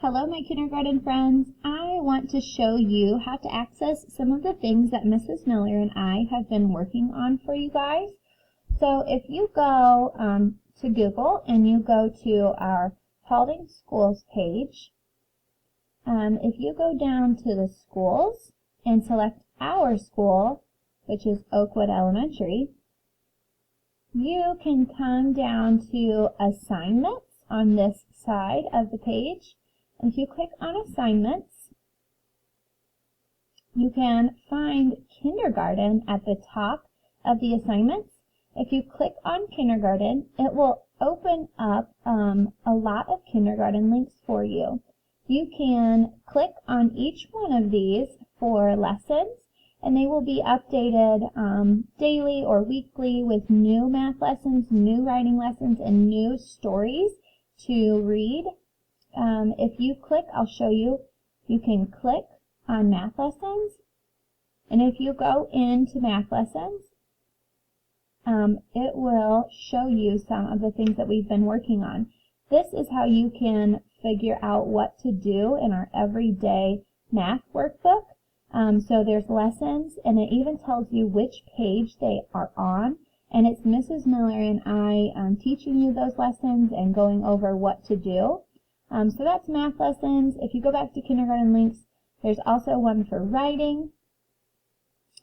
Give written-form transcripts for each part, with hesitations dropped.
Hello, my kindergarten friends. I want to show you how to access some of the things that Mrs. Miller and I have been working on for you guys. So if you go to Google and you go to our Paulding Schools page, if you go down to the schools and select our school, which is Oakwood Elementary, you can come down to assignments on this side of the page. And if you click on assignments, you can find kindergarten at the top of the assignments. If you click on kindergarten, it will open up a lot of kindergarten links for you. You can click on each one of these for lessons, and they will be updated daily or weekly with new math lessons, new writing lessons, and new stories to read. If you click, I'll show you, you can click on math lessons, and if you go into math lessons, it will show you some of the things that we've been working on. This is how you can figure out what to do in our everyday math workbook. So there's lessons, and it even tells you which page they are on, and it's Mrs. Miller and I teaching you those lessons and going over what to do. So that's math lessons. If you go back to kindergarten links, there's also one for writing,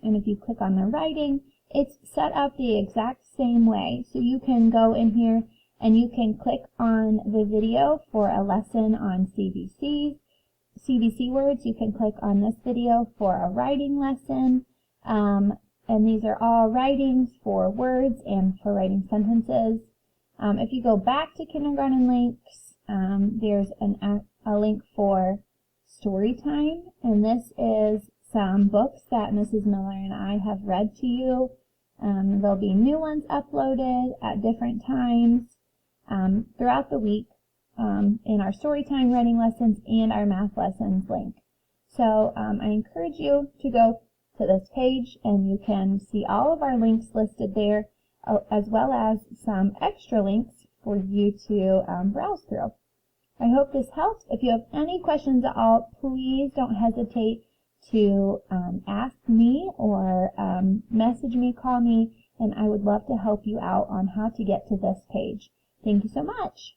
and if you click on the writing, it's set up the exact same way. So you can go in here and you can click on the video for a lesson on CBC words. You can click on this video for a writing lesson, and these are all writings for words and for writing sentences. If you go back to kindergarten links, there's a link for story time, and this is some books that Mrs. Miller and I have read to you. There'll be new ones uploaded at different times throughout the week in our story time writing lessons and our math lessons link. So I encourage you to go to this page, and you can see all of our links listed there, as well as some extra links for you to browse through. I hope this helped. If you have any questions at all, please don't hesitate to ask me or message me, call me, and I would love to help you out on how to get to this page. Thank you so much.